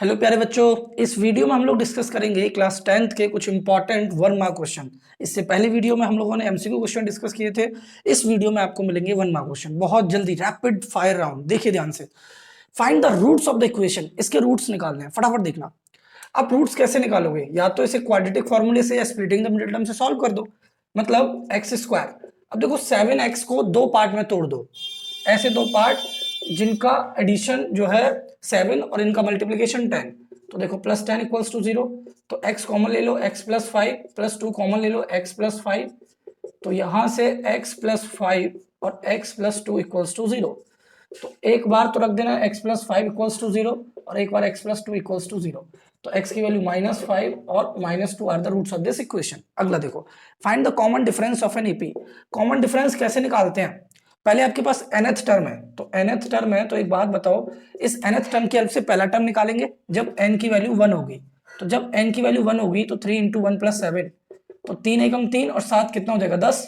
Hello प्यारे बच्चों, इस वीडियो में हम लोग डिस्कस करेंगे क्लास 10th के कुछ इंपॉर्टेंट 1 मार्क क्वेश्चन। इससे पहले वीडियो में हम लोगों ने एमसीक्यू क्वेश्चन डिस्कस किए थे। इस वीडियो में आपको मिलेंगे 1 मार्क क्वेश्चन, बहुत जल्दी रैपिड फायर राउंड। देखिए ध्यान से, find the roots of the equation. इसके रूट्स निकालने हैं, फटाफट देखना। आप रूट्स कैसे निकालोगे? या तो इसे क्वाड्रेटिक फॉर्मूले से या स्प्लिटिंग द मिडिल टर्म से सॉल्व कर दो। मतलब एक्स स्क्वायर, अब देखो 7x को दो पार्ट में तोड़ दो, ऐसे दो पार्ट जिनका एडिशन जो है 7 और इनका मल्टीप्लीकेशन 10। तो देखो प्लस 10 इक्वल्स टू 0, तो x कॉमन ले लो, x प्लस 5 प्लस 2 कॉमन ले लो, x प्लस 5। तो यहां से x प्लस 5 और x प्लस 2 इक्वल्स टू 0। तो एक बार तो रख देना x प्लस 5 इक्वल्स टू 0 और एक बार x प्लस 2 इक्वल्स टू 0। तो x की वैल्यू -5 और -2 are the roots of this equation. अगला देखो, find the common difference of an AP. Common difference कैसे निकालते हैं? पहले आपके पास nth टर्म है, तो nth टर्म है तो एक बात बताओ, इस nth टर्म की हेल्प से पहला टर्म निकालेंगे जब n की वैल्यू 1 होगी। तो जब n की वैल्यू 1 होगी तो 3 इंटू 1 प्लस 7, तो 3 एकम 3 और 7 कितना हो जाएगा 10।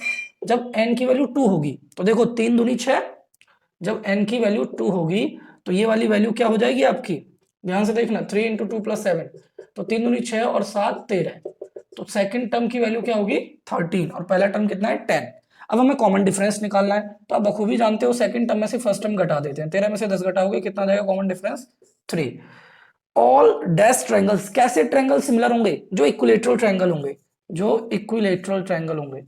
जब n की वैल्यू 2 होगी तो देखो 3 दूनी 6, जब n की वैल्यू 2 होगी तो ये वाली वैल्यू क्या हो जाएगी आपकी, ध्यान से देखना, 3 इंटू 2 प्लस 7, तो 3 दूनी 6 और 7 13। तो सेकंड टर्म की वैल्यू क्या होगी 13 और पहला टर्म कितना है 10। अब हमें कॉमन डिफरेंस निकालना है, तो आप बखूबी जानते हो सेकंड टर्म में से फर्स्ट टर्म घटा देते हैं। 13 में से 10 घटाओगे कितना जाएगा common difference 3। All dash triangles, कैसे ट्रायंगल सिमिलर होंगे? जो इक्विलेटरल ट्रायंगल होंगे, जो इक्विलेटरल ट्रायंगल होंगे।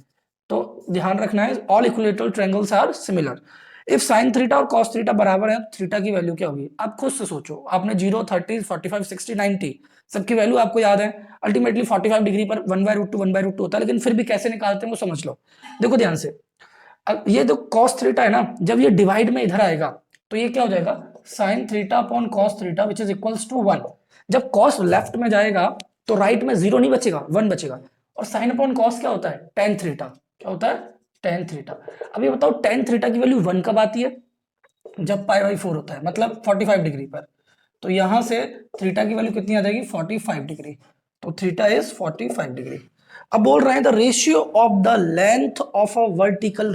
तो ध्यान रखना है, all equilateral triangles are similar. If sine theta और कॉस थीटा बराबर है, थीटा की वैल्यू क्या होगी? आप खुद से सोचो, आपने 0, 30, 45, 60, 90 सबकी वैल्यू आपको याद है। अल्टीमेटली 45 डिग्री पर 1/√2 1/√2 होता है, लेकिन फिर भी कैसे निकालते हैं वो समझ लो। देखो ध्यान से, अब ये जो कॉस थीटा है ना, जब ये डिवाइड में इधर आएगा तो ये क्या हो जाएगा sine theta upon cos theta which is equals to 1। जब कॉस लेफ्ट में जाएगा तो राइट में 0 नहीं बचेगा, 1 बचेगा। और साइन अपॉन कॉस क्या होता है टेन थीटा, क्या होता है टेन थीटा। अब ये बताओ टेन थीटा की वैल्यू 1 कब आती है? जब π/4 होता है, मतलब 45 डिग्री पर। तो यहां से थीटा की वैल्यू कितनी आ जाएगी 45 डिग्री। तो थीटा इज 45 डिग्री। अब बोल रहे हैं the ratio of the length of a vertical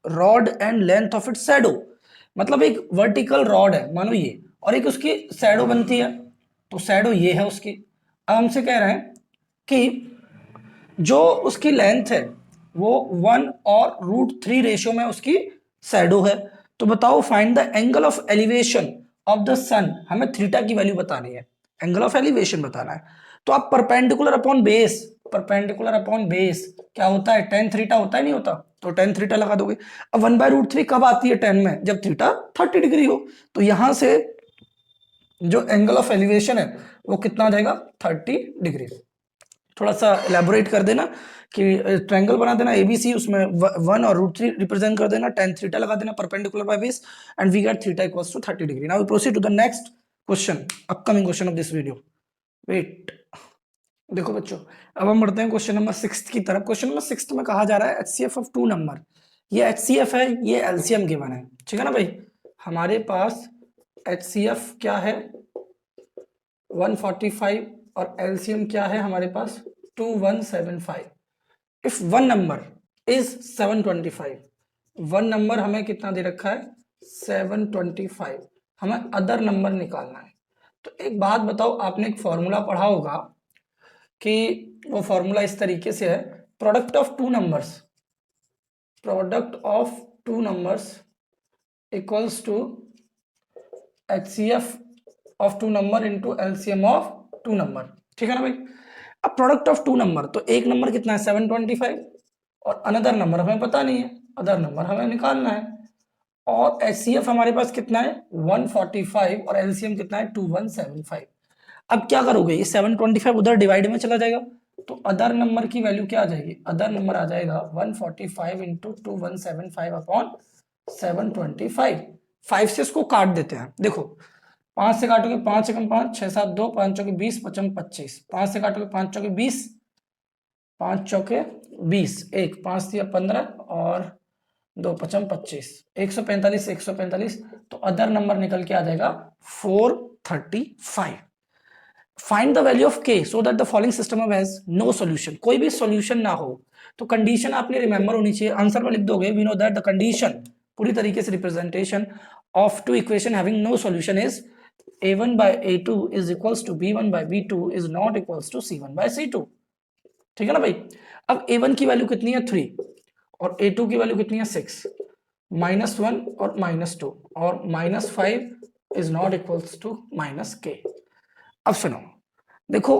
rod and length of its shadow. मतलब एक वर्टिकल रॉड है मानो ये, और एक उसकी शैडो बनती है, तो शैडो ये है उसकी। अब हमसे कह रहे हैं कि जो उसकी लेंथ है वो 1 और √3 रेशियो में उसकी शैडो है। तो बताओ find the angle of elevation of the sun. हमें थीटा की वैल्यू बतानी है, एंगल ऑफ एलिवेशन बताना है। तो आप perpendicular upon base, perpendicular upon base क्या होता है टेन थीटा होता है, नहीं होता? तो टेन थीटा लगा दोगे। अब 1/√3 कब आती है 10 में? जब थीटा 30 डिग्री हो। तो यहां से जो एंगल ऑफ एलिवेशन है वो कितना आ जाएगा 30 डिग्री। थोड़ा सा एलैबोरेट कर देना कि ट्रायंगल बना देना एबीसी, उसमें 1 और √3 रिप्रेजेंट कर देना, tan थीटा लगा देना perpendicular by base, and we get theta equals to 30 degree. Now we proceed to the next question, upcoming question of this video. Wait, देखो बच्चों, अब हम बढ़ते हैं क्वेश्चन नंबर 6 की तरफ। क्वेश्चन नंबर 6 में कहा जा रहा है एचसीएफ ऑफ 2 नंबर। ये एचसीएफ है, ये एलसीएम गिवन है, ठीक है ना भाई? हमारे पास एचसीएफ क्या है 145 और एलसीएम क्या है हमारे पास 2175। If one number is 725, one number हमें कितना दे रखा है 725, हमें अदर नंबर निकालना है। तो एक बात बताओ, आपने एक फॉर्मूला पढ़ा होगा कि वो फॉर्मूला इस तरीके से है, product of two numbers, product of two numbers equals to HCF of two number into LCM of two number, ठीक है ना भाई? अब प्रोडक्ट ऑफ टू नंबर, तो एक नंबर कितना है 725 और अनदर नंबर हमें पता नहीं है, अदर नंबर हमें निकालना है। और एचसीएफ हमारे पास कितना है 145 और एलसीएम कितना है 2175। अब क्या करोगे, ये 725 उधर डिवाइड में चला जाएगा, तो अदर नंबर की वैल्यू क्या आ जाएगी, अदर नंबर आ जाएगा 145 इंटू 2175 अपॉन 725। 5 से इसको काट देते हैं, देखो 5 से काटोगे 5 एकम 5, 6 7 2, 5 चौके 20, 55 25। 5 से काटोगे 5 चौके 20, 5 चौके 20, 1 5 दिया 15 और 2 55 25, 145 145। तो अदर नंबर निकल के आ जाएगा 435। Find the value of k so that the following system of has no solution. कोई भी सॉल्यूशन ना हो, तो कंडीशन आपने रिमेंबर होनी चाहिए, आंसर में लिख दोगे we know that the condition, पूरी तरीके से representation of two equation having no solution is a1 by a2 is equals to b1 by b2 is not equals to c1 by c2। ठीक है ना भाई। अब a1 की वैल्यू कितनी है 3 और a2 की वैल्यू कितनी है 6, -1 और -2 और -5 is not equals to -k। अब सुनो, देखो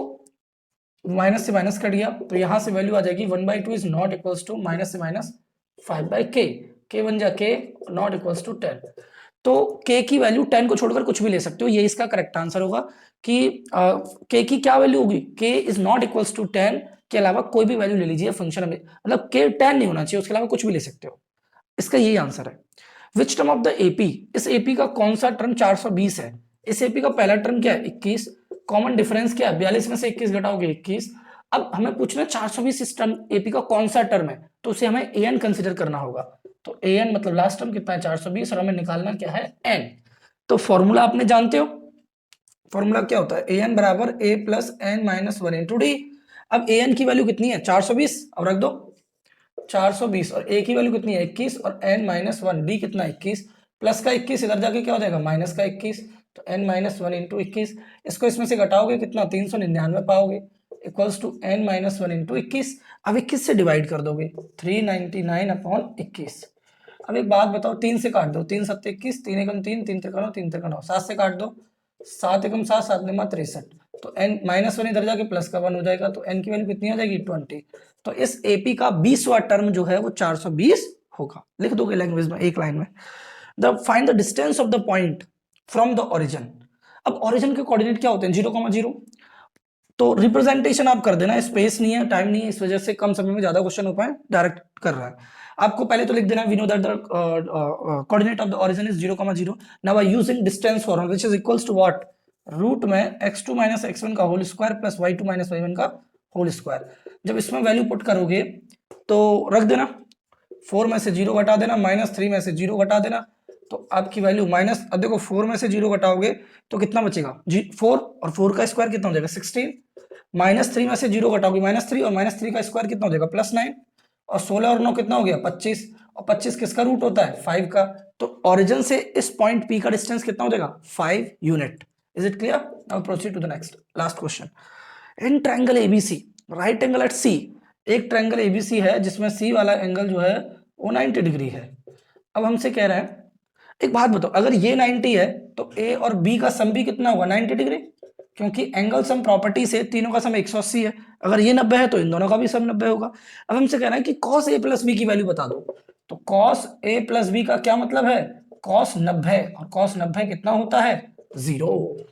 माइनस से माइनस कट गया तो यहां से वैल्यू आ जाएगी 1/2 is not equals to minus से माइनस 5/k, k बन जा k नॉट इक्वल्स टू 10। तो k की वैल्यू 10 को छोड़कर कुछ भी ले सकते हो, ये इसका करेक्ट आंसर होगा कि k की क्या वैल्यू होगी, k is not equals to 10 के अलावा कोई भी वैल्यू ले लीजिए फंक्शन में, मतलब k 10 नहीं होना चाहिए, उसके अलावा कुछ भी ले सकते हो। इसका यही आंसर है। Which term of the AP, इस एपी का कौन सा टर्म 420 है? इस एपी का पहला टर्म क्या है 21, कॉमन डिफरेंस क्या है 42 में से 21 घटाओगे 21। अब हमें पूछना है 420 इस टर्म एपी का कौन सा टर्म है, तो उसे हमें एन कंसीडर करना होगा। तो एन मतलब लास्ट टर्म कितना है 420 और हमें निकालना क्या है एन। तो फॉर्मूला आपने जानते हो, फॉर्मूला क्या होता है एन बराबर a plus n minus 1 into d. अब एन की वैल्यू कितनी है 420, अब रख दो 420 और ए की वैल्यू कितनी है 21 और n माइनस 1 डी कितना 21, प्लस का 21 इधर जाके क्या हो जाएगा माइनस का 21, तो n माइनस 1 इंटू 21, इसको इसमें से घटाओगे कितना 399 पाओगे equals to n minus 1 into 21। अब 21 से डिवाइड कर दोगे 399 अपॉन 21। अब एक बात बताओ 3 से काट दो, 3 7 21, 3 एकम 3, 3 त्रिका 9, 3 त्रिका 9, 7 से काट दो 7 एकम 7, 7 निमा 63, तो n माइनस 1 इधर जाके प्लस का 1 हो जाएगा, तो n की वैल्यू कितनी आ जाएगी 20। तो इस एपी का 20वां टर्म जो है वो 420 होगा। लिख दोगे लैंग्वेज में एक लाइन में, the find the distance of the point from the origin. अब ओरिजिन के कोऑर्डिनेट क्या होते हैं 0,0, तो रिप्रेजेंटेशन आप कर देना, स्पेस नहीं है टाइम नहीं है, इस वजह से कम समय में ज्यादा क्वेश्चन हो पाए, डायरेक्ट कर रहा है। आपको पहले तो लिख देना we know that the coordinate of the origin is 0,0। Now I using distance formula which is equals to what, root में x2 माइनस x1 का whole square plus y2 minus y1 का होल स्क्वायर। जब इसमें value put करोगे तो रख देना 4 में से 0 घटा देना, -3 में से 0 घटा देना, तो आपकी वैल्यू माइनस, अब देखो 4 में से 0 घटाओगे तो कितना बचेगा 4 और 4 का स्क्वायर कितना हो जाएगा 16, -3 में से 0 घटाओगे -3 और -3 का स्क्वायर कितना हो जाएगा +9 और 16 और 9 कितना हो गया 25 और 25 किसका रूट होता है 5 का। तो ओरिजिन से इस पॉइंट P का डिस्टेंस कितना हो जाएगा 5 unit. Is it clear? Now proceed to the next last question. In triangle ABC right angle at C, एक ट्रायंगल एबीसी है जिसमें सी वाला एंगल जो है वो 90 डिग्री है। अब हमसे कह रहे हैं एक बात बताओ, अगर ये 90 है तो ए और बी का सम भी कितना होगा 90 डिग्री, क्योंकि एंगल सम प्रॉपर्टी से तीनों का सम 180 है, अगर ये 90 है तो इन दोनों का भी सम 90 होगा। अब हमसे कह रहा है कि cos a प्लस बी की वैल्यू बता दो, तो cos a प्लस बी का क्या मतलब है cos 90, और cos 90 कितना होता है 0।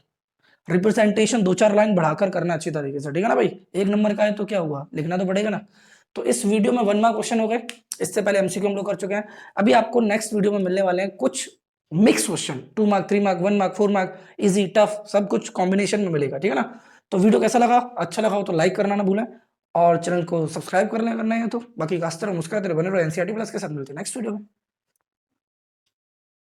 रिप्रेजेंटेशन 2-4 लाइन बढ़ाकर करना अच्छी तरीके से, ठीक है ना भाई, एक नंबर का है तो क्या हुआ लिखना तो पड़ेगा ना। तो इस वीडियो में 1 मार्क क्वेश्चन हो गए, इससे पहले एमसीक्यू हम लोग कर चुके हैं। अभी आपको नेक्स्ट वीडियो में मिलने वाले हैं कुछ mix question, 2 mark 3 mark 1 mark 4 mark, easy tough सब कुछ कॉम्बिनेशन में मिलेगा, ठीक है ना। तो वीडियो कैसा लगा, अच्छा लगा हो तो लाइक करना ना भूलें और चैनल को सब्सक्राइब करना है तो बाकी कास्तर मुस्कुराते रहो, बने रहो। एनसीईआरटी प्लस के साथ मिलते हैं नेक्स्ट वीडियो में।